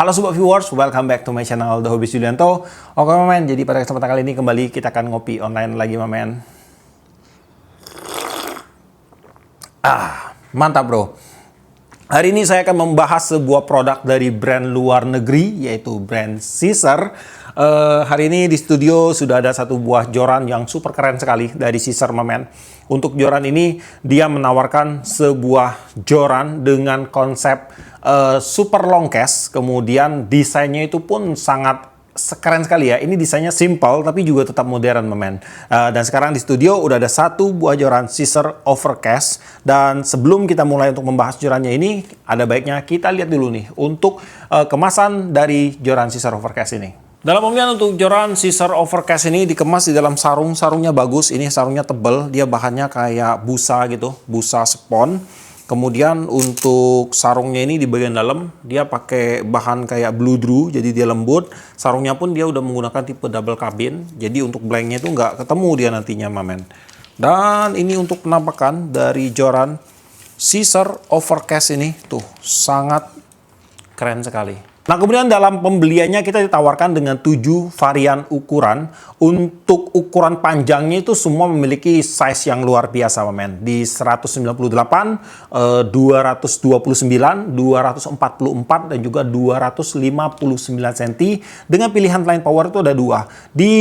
Halo Sobat Viewers, welcome back to my channel The Hobbyist Julianto. Oke Mamen, jadi pada kesempatan kali ini kembali kita akan ngopi online lagi Mamen. Mantap bro. Hari ini saya akan membahas sebuah produk dari brand luar negeri, yaitu brand Caesar. Hari ini di studio sudah ada satu buah joran yang super keren sekali dari Caesar Mamen. Untuk joran ini dia menawarkan sebuah joran dengan konsep super long case, kemudian desainnya itu pun sangat keren sekali ya. Ini desainnya simple tapi juga tetap modern Mamen. Dan sekarang di studio udah ada satu buah joran Caesar Overcast. Dan sebelum kita mulai untuk membahas jorannya ini, ada baiknya kita lihat dulu nih untuk kemasan dari joran Caesar Overcast ini. Dalam pemilihan untuk joran Caesar Overcast ini dikemas di dalam sarung. Sarungnya bagus, ini sarungnya tebal, dia bahannya kayak busa gitu, busa spon. Kemudian untuk sarungnya ini di bagian dalam dia pakai bahan kayak bludru, jadi dia lembut. Sarungnya pun dia udah menggunakan tipe double cabin, jadi untuk blanknya itu nggak ketemu dia nantinya Mamen. Dan ini untuk penampakan dari joran Caesar Overcast ini, tuh sangat keren sekali. Nah kemudian dalam pembeliannya kita ditawarkan dengan 7 varian ukuran. Untuk ukuran panjangnya itu semua memiliki size yang luar biasa Mamen. Di 198, 229, 244 dan juga 259 cm. Dengan pilihan line power itu ada 2. Di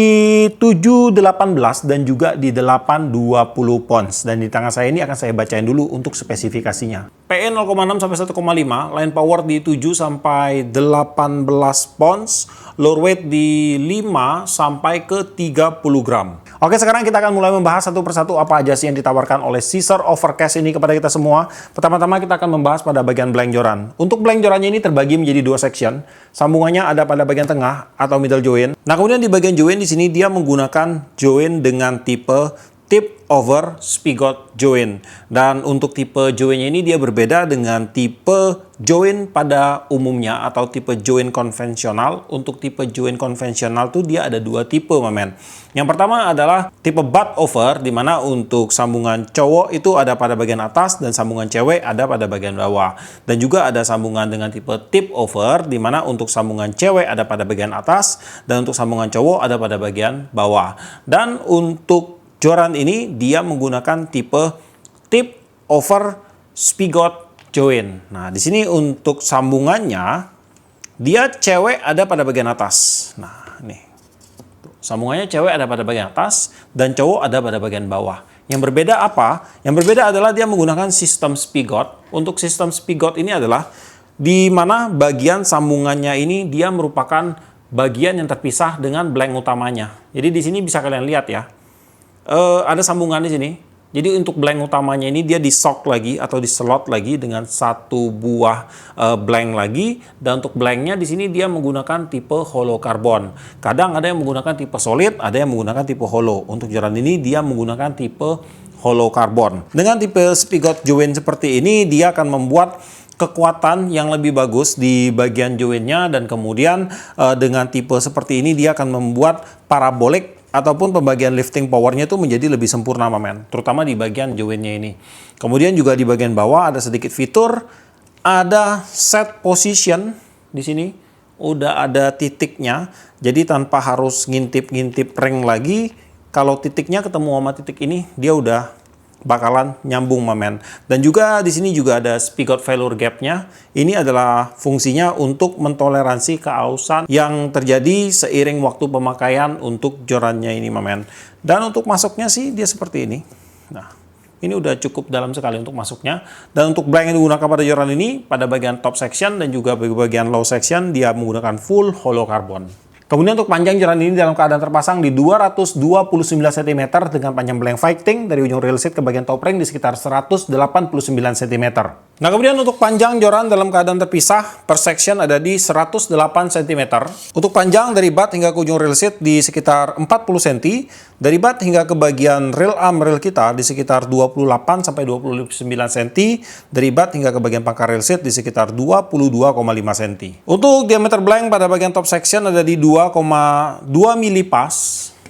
718 dan juga di 820 pounds. Dan di tangan saya ini akan saya bacain dulu untuk spesifikasinya. PE 0,6 sampai 1,5, line power di 7 sampai 18 pounds, lower weight di 5 sampai ke 30 gram. Oke, sekarang kita akan mulai membahas satu persatu apa aja sih yang ditawarkan oleh Caesar Overcast ini kepada kita semua. Pertama-tama kita akan membahas pada bagian blank joran. Untuk blank jorannya ini terbagi menjadi 2 section. Sambungannya ada pada bagian tengah atau middle joint. Nah, kemudian di bagian joint di sini dia menggunakan joint dengan tipe tip over spigot joint. Dan untuk tipe jointnya ini dia berbeda dengan tipe joint pada umumnya atau tipe joint konvensional. Untuk tipe joint konvensional tuh dia ada 2 tipe Mamen. Yang pertama adalah tipe butt over, di mana untuk sambungan cowok itu ada pada bagian atas dan sambungan cewek ada pada bagian bawah. Dan juga ada sambungan dengan tipe tip over, di mana untuk sambungan cewek ada pada bagian atas dan untuk sambungan cowok ada pada bagian bawah. Dan untuk joran ini dia menggunakan tipe tip over spigot joint. Nah, di sini untuk sambungannya dia cewek ada pada bagian atas. Nah, nih. Sambungannya cewek ada pada bagian atas dan cowok ada pada bagian bawah. Yang berbeda apa? Yang berbeda adalah dia menggunakan sistem spigot. Untuk sistem spigot ini adalah di mana bagian sambungannya ini dia merupakan bagian yang terpisah dengan blank utamanya. Jadi di sini bisa kalian lihat ya. Ada sambungan di sini. Jadi untuk blank utamanya ini dia di-sock lagi atau di-slot lagi dengan satu buah blank lagi. Dan untuk blanknya di sini dia menggunakan tipe hollow carbon. Kadang ada yang menggunakan tipe solid, ada yang menggunakan tipe hollow. Untuk joran ini dia menggunakan tipe hollow carbon. Dengan tipe spigot joint seperti ini dia akan membuat kekuatan yang lebih bagus di bagian jointnya, dan kemudian dengan tipe seperti ini dia akan membuat parabolik ataupun pembagian lifting powernya itu menjadi lebih sempurna Mamen, terutama di bagian jointnya ini. Kemudian juga di bagian bawah ada sedikit fitur, ada set position di sini, udah ada titiknya, jadi tanpa harus ngintip-ngintip ring lagi. Kalau titiknya ketemu sama titik ini, dia udah bakalan nyambung Mamen. Dan juga di sini juga ada spigot failure gapnya. Ini adalah fungsinya untuk mentoleransi keausan yang terjadi seiring waktu pemakaian untuk jorannya ini Mamen. Dan untuk masuknya sih dia seperti ini. Nah, ini udah cukup dalam sekali untuk masuknya. Dan untuk blank yang digunakan pada joran ini, pada bagian top section dan juga bagian low section dia menggunakan full hollow carbon. Kemudian untuk panjang joran ini dalam keadaan terpasang di 229 cm dengan panjang blank fighting dari ujung rail seat ke bagian top ring di sekitar 189 cm. Nah kemudian untuk panjang joran dalam keadaan terpisah per section ada di 108 cm. Untuk panjang dari butt hingga ke ujung rail seat di sekitar 40 cm. Dari butt hingga ke bagian rail arm rail kita di sekitar 28 sampai 29 cm. Dari butt hingga ke bagian pangkal rail seat di sekitar 22,5 cm. Untuk diameter blank pada bagian top section ada di 2,2 milipas.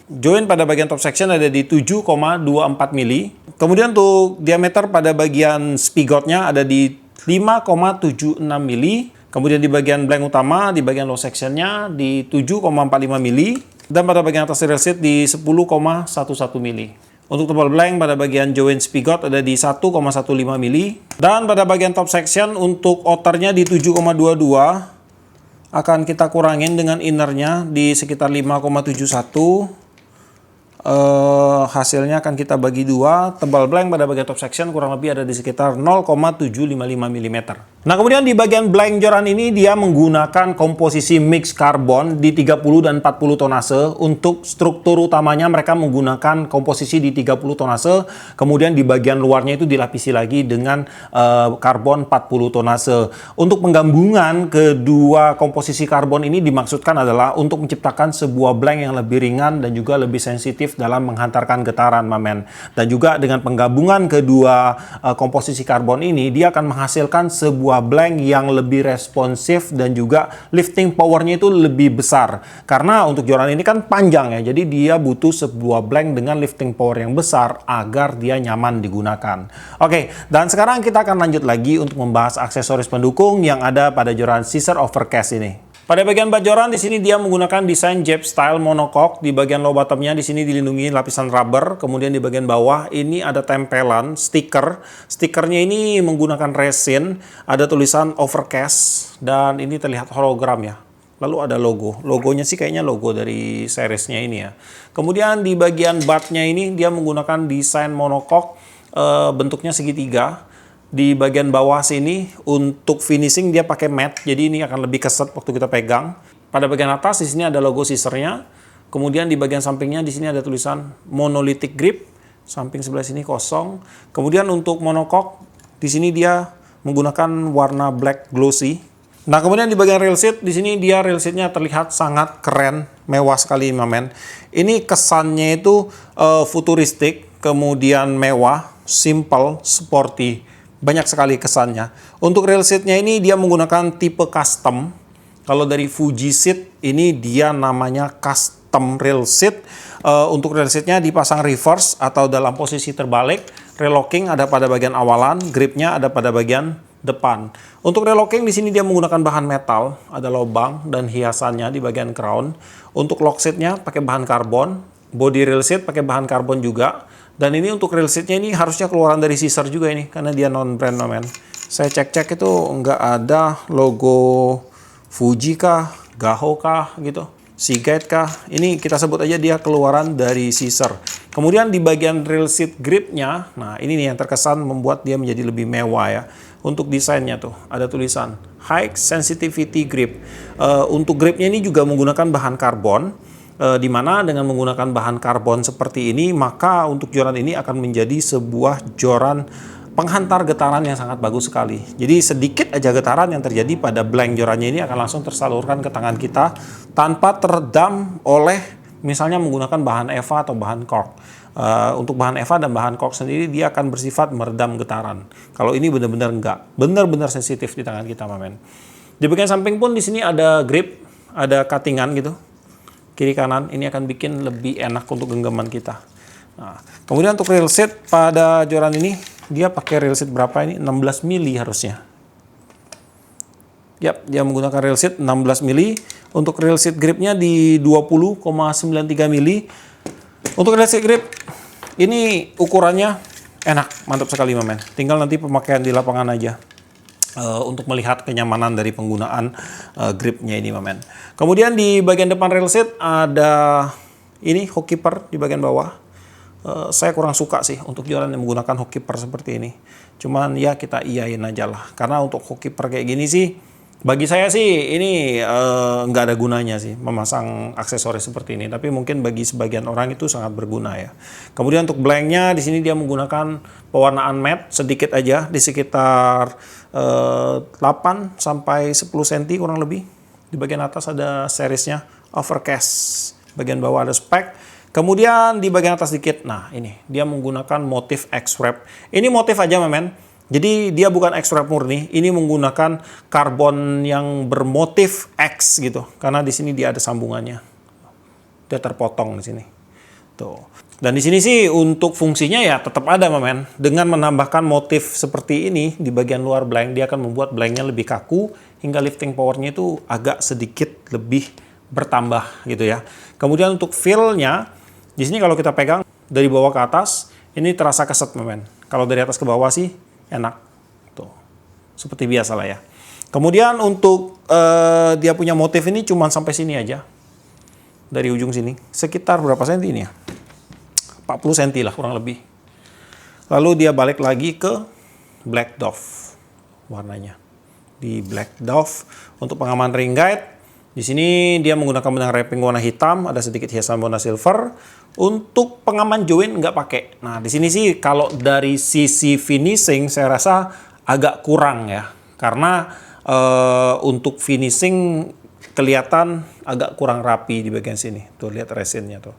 Join pada bagian top section ada di 7,24 mili. Kemudian untuk diameter pada bagian spigotnya ada di 5,76 mili. Kemudian di bagian blank utama, di bagian low sectionnya di 7,45 mili. Dan pada bagian atas rail seat di 10,11 mili. Untuk tebal blank pada bagian joint spigot ada di 1,15 mili. Dan pada bagian top section untuk outernya di 7,22. Akan kita kurangin dengan innernya di sekitar 5,71. Hasilnya akan kita bagi dua. Tebal blank pada bagian top section kurang lebih ada di sekitar 0,755 mm. Nah, kemudian di bagian blank joran ini dia menggunakan komposisi mix karbon di 30 dan 40 tonase. Untuk struktur utamanya mereka menggunakan komposisi di 30 tonase. Kemudian di bagian luarnya itu dilapisi lagi dengan karbon 40 tonase. Untuk penggabungan kedua komposisi karbon ini dimaksudkan adalah untuk menciptakan sebuah blank yang lebih ringan dan juga lebih sensitif dalam menghantarkan getaran, mamen. Dan juga dengan penggabungan kedua komposisi karbon ini, dia akan menghasilkan sebuah blank yang lebih responsif dan juga lifting powernya itu lebih besar. Karena untuk joran ini kan panjang ya, jadi dia butuh sebuah blank dengan lifting power yang besar agar dia nyaman digunakan. Oke, dan sekarang kita akan lanjut lagi untuk membahas aksesoris pendukung yang ada pada joran Caesar Overcast ini. Pada bagian bat joran di sini dia menggunakan desain Jap style monocoque. Di bagian low bottomnya di sini dilindungi lapisan rubber. Kemudian di bagian bawah ini ada tempelan stiker. Stikernya ini menggunakan resin. Ada tulisan Overcast dan ini terlihat hologram ya. Lalu ada logo. Logonya sih kayaknya logo dari seriesnya ini ya. Kemudian di bagian batnya ini dia menggunakan desain monocoque. Bentuknya segitiga. Di bagian bawah sini untuk finishing dia pakai matte, jadi ini akan lebih keset waktu kita pegang. Pada bagian atas di sini ada logo Caesar-nya. Kemudian di bagian sampingnya di sini ada tulisan monolithic grip. Samping sebelah sini kosong. Kemudian untuk monocoque di sini dia menggunakan warna black glossy. Nah, kemudian di bagian rail seat di sini dia rail seat-nya terlihat sangat keren, mewah sekali, mamen. Ini kesannya itu futuristik, kemudian mewah, simple, sporty. Banyak sekali kesannya. Untuk rail seat-nya ini dia menggunakan tipe custom. Kalau dari Fuji Seat ini dia namanya custom rail seat. Untuk rail seat-nya dipasang reverse atau dalam posisi terbalik. Rail locking ada pada bagian awalan, gripnya ada pada bagian depan. Untuk rail locking di sini dia menggunakan bahan metal, ada lubang dan hiasannya di bagian crown. Untuk lock seat-nya pakai bahan karbon. Body rail seat pakai bahan karbon juga. Dan ini untuk rail seat-nya ini harusnya keluaran dari Caesar juga ini, karena dia non-brand, men. Saya cek-cek itu nggak ada logo Fuji kah, Gaho kah, gitu. Seagate kah. Ini kita sebut aja dia keluaran dari Caesar. Kemudian di bagian rail seat gripnya, nah ini nih yang terkesan membuat dia menjadi lebih mewah ya. Untuk desainnya tuh, ada tulisan High Sensitivity Grip. Untuk gripnya ini juga menggunakan bahan karbon. Di mana dengan menggunakan bahan karbon seperti ini, maka untuk joran ini akan menjadi sebuah joran penghantar getaran yang sangat bagus sekali. Jadi sedikit aja getaran yang terjadi pada blank jorannya ini akan langsung tersalurkan ke tangan kita tanpa teredam oleh misalnya menggunakan bahan EVA atau bahan cork. Untuk bahan EVA dan bahan cork sendiri dia akan bersifat meredam getaran. Kalau ini benar-benar enggak, benar-benar sensitif di tangan kita, mamen. Di bagian samping pun di sini ada grip, ada cuttingan gitu. Kiri kanan ini akan bikin lebih enak untuk genggaman kita. Nah, kemudian untuk rail seat pada joran ini dia pakai rail seat berapa ini? 16 mili harusnya. Yap, dia menggunakan rail seat 16 mili. Untuk rail seat gripnya di 20,93 mili. Untuk rail seat grip ini ukurannya enak, mantap sekali, mamen. Tinggal nanti pemakaian di lapangan aja. Untuk melihat kenyamanan dari penggunaan gripnya ini, mamen. Kemudian di bagian depan rail seat ada ini hook keeper di bagian bawah. Saya kurang suka sih untuk joran yang menggunakan hook keeper seperti ini. Cuman ya kita iyain aja lah. Karena untuk hook keeper kayak gini sih, bagi saya sih ini nggak ada gunanya sih memasang aksesoris seperti ini. Tapi mungkin bagi sebagian orang itu sangat berguna ya. Kemudian untuk blanknya di sini dia menggunakan pewarnaan matte sedikit aja di sekitar 8 sampai 10 cm kurang lebih. Di bagian atas ada seriesnya Overcast. Bagian bawah ada spek. Kemudian di bagian atas dikit, nah ini dia menggunakan motif X-Wrap. Ini motif aja, men. Jadi dia bukan X-Wrap murni, ini menggunakan karbon yang bermotif X gitu. Karena di sini dia ada sambungannya. Dia terpotong di sini. Tuh. Dan di sini sih untuk fungsinya ya tetap ada men. Dengan menambahkan motif seperti ini di bagian luar blank, dia akan membuat blanknya lebih kaku hingga lifting powernya itu agak sedikit lebih bertambah gitu ya. Kemudian untuk feel-nya, di sini kalau kita pegang dari bawah ke atas, ini terasa keset men. Kalau dari atas ke bawah sih enak. Tuh. Seperti biasa lah ya. Kemudian untuk dia punya motif ini cuma sampai sini aja. Dari ujung sini. Sekitar berapa senti ini ya? 40 cm lah kurang lebih. Lalu dia balik lagi ke Black Dove warnanya. Di Black Dove untuk pengaman ring guide, di sini dia menggunakan benang wrapping warna hitam, ada sedikit hiasan warna silver. Untuk pengaman join nggak pakai. Nah, di sini sih kalau dari sisi finishing saya rasa agak kurang ya. Karena untuk finishing kelihatan agak kurang rapi di bagian sini. Tuh lihat resinnya tuh.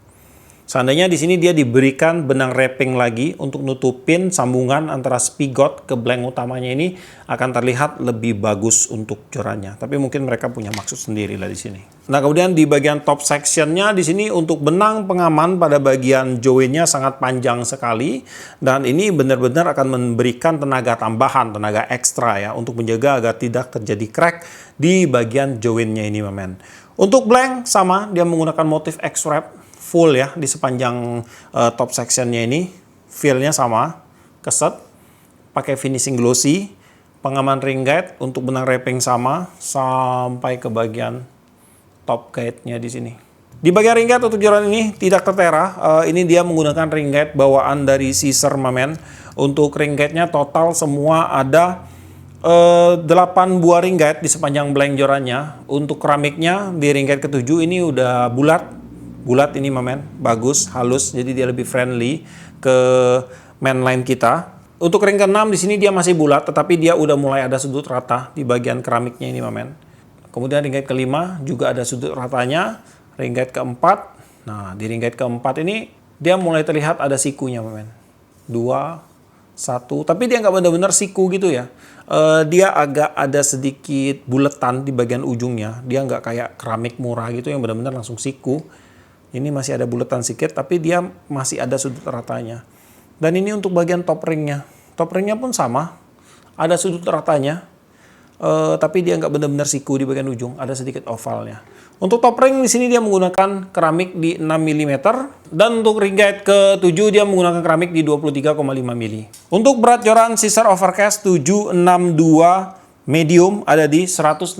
Seandainya di sini dia diberikan benang wrapping lagi untuk nutupin sambungan antara spigot ke blank utamanya, ini akan terlihat lebih bagus untuk jorannya. Tapi mungkin mereka punya maksud sendiri lah di sini. Nah, kemudian di bagian top sectionnya di sini untuk benang pengaman pada bagian joinnya sangat panjang sekali, dan ini benar-benar akan memberikan tenaga tambahan, tenaga ekstra ya untuk menjaga agar tidak terjadi crack di bagian joinnya ini, men. Untuk blank sama, dia menggunakan motif X-wrap full ya di sepanjang top sectionnya ini. Feel-nya sama, keset, pakai finishing glossy, pengaman ring guide untuk benang wrapping sama sampai ke bagian top guide-nya di sini. Di bagian ring guide untuk joran ini tidak tertera, ini dia menggunakan ring guide bawaan dari Caesar men. Untuk ring guide-nya total semua ada 8 buah ring guide di sepanjang blank jorannya. Untuk keramiknya di ring guide ke-7 ini udah bulat ini men, bagus, halus, jadi dia lebih friendly ke mainline kita. Untuk ring ke-6 di sini dia masih bulat, tetapi dia udah mulai ada sudut rata di bagian keramiknya ini men. Kemudian ring guide ke-5 juga ada sudut ratanya. Ring guide ke-4, nah di ring guide ke-4 ini dia mulai terlihat ada sikunya men. 2, 1, tapi dia nggak benar-benar siku gitu ya. Dia agak ada sedikit buletan di bagian ujungnya. Dia nggak kayak keramik murah gitu yang benar-benar langsung siku. Ini masih ada buletan sedikit, tapi dia masih ada sudut ratanya. Dan ini untuk bagian top ringnya. Top ringnya pun sama, ada sudut ratanya, tapi dia nggak benar-benar siku di bagian ujung, ada sedikit ovalnya. Untuk top ring di sini dia menggunakan keramik di 6 mm, dan untuk ring guide ke-7 dia menggunakan keramik di 23,5 mm. Untuk berat joran Caesar Overcast 762 medium ada di 161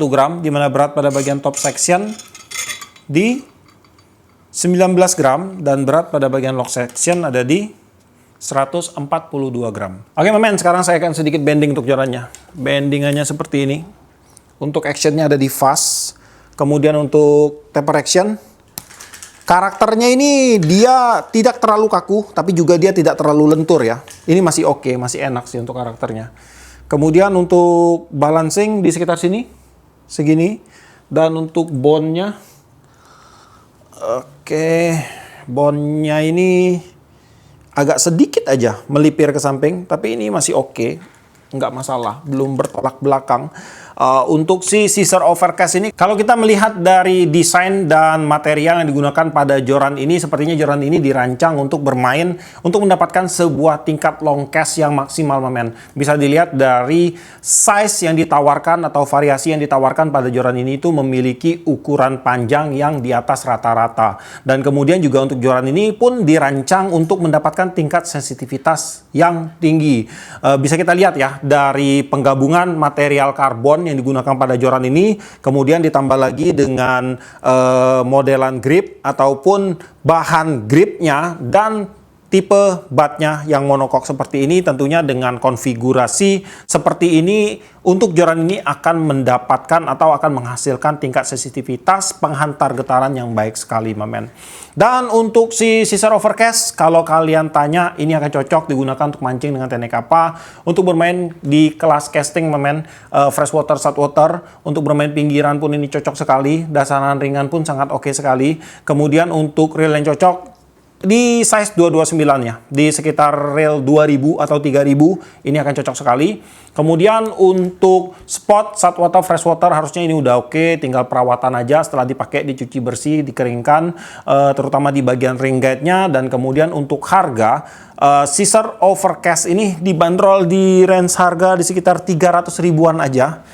gram, di mana berat pada bagian top section di 19 gram dan berat pada bagian lock section ada di 142 gram. Oke men, sekarang saya akan sedikit bending untuk jorannya. Bendingannya seperti ini. Untuk actionnya ada di fast. Kemudian untuk taper action, karakternya ini dia tidak terlalu kaku, tapi juga dia tidak terlalu lentur ya. Ini masih oke, masih enak sih untuk karakternya. Kemudian untuk balancing di sekitar sini, segini. Dan untuk bone-nya, oke, bone-nya ini agak sedikit aja melipir ke samping, tapi ini masih oke, nggak masalah, belum bertolak belakang. Untuk si Caesar Overcast ini, kalau kita melihat dari desain dan material yang digunakan pada joran ini, sepertinya joran ini dirancang untuk bermain, untuk mendapatkan sebuah tingkat long cast yang maksimal men. Bisa dilihat dari size yang ditawarkan atau variasi yang ditawarkan pada joran ini itu memiliki ukuran panjang yang di atas rata-rata. Dan kemudian juga untuk joran ini pun dirancang untuk mendapatkan tingkat sensitivitas yang tinggi. Bisa kita lihat ya dari penggabungan material karbon yang digunakan pada joran ini, kemudian ditambah lagi dengan modelan grip ataupun bahan gripnya dan tipe batnya yang monokok seperti ini, tentunya dengan konfigurasi seperti ini untuk joran ini akan mendapatkan atau akan menghasilkan tingkat sensitivitas penghantar getaran yang baik sekali men. Dan untuk si Caesar Overcast, kalau kalian tanya, ini akan cocok digunakan untuk mancing dengan teknik apa, untuk bermain di kelas casting men, freshwater, saltwater, untuk bermain pinggiran pun ini cocok sekali, dasaran ringan pun sangat oke sekali. Kemudian untuk reel yang cocok, di size 229 ya, di sekitar rail 2000 atau 3000 ini akan cocok sekali. Kemudian untuk spot saltwater freshwater harusnya ini udah oke, tinggal perawatan aja setelah dipakai, dicuci bersih, dikeringkan, terutama di bagian ring guide-nya. Dan kemudian untuk harga, Caesar Overcast ini dibanderol di range harga di sekitar 300 ribuan aja.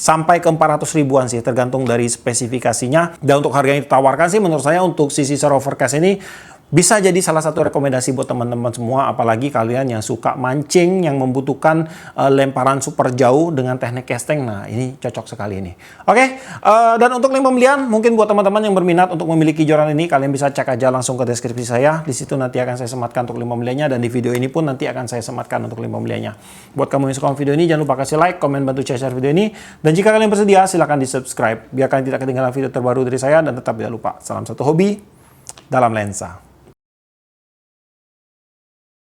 Sampai ke 400 ribuan sih, tergantung dari spesifikasinya. Dan untuk harga yang ditawarkan sih, menurut saya untuk si Caesar Overcast ini bisa jadi salah satu rekomendasi buat teman-teman semua, apalagi kalian yang suka mancing, yang membutuhkan lemparan super jauh dengan teknik casting. Nah, ini cocok sekali ini. Oke, dan untuk link pembelian, mungkin buat teman-teman yang berminat untuk memiliki joran ini, kalian bisa cek aja langsung ke deskripsi saya. Di situ nanti akan saya sematkan untuk link pembeliannya, dan di video ini pun nanti akan saya sematkan untuk link pembeliannya. Buat kamu yang suka video ini, jangan lupa kasih like, komen, bantu share video ini. Dan jika kalian bersedia, silahkan di subscribe, biar kalian tidak ketinggalan video terbaru dari saya. Dan tetap jangan lupa, salam satu hobi dalam lensa.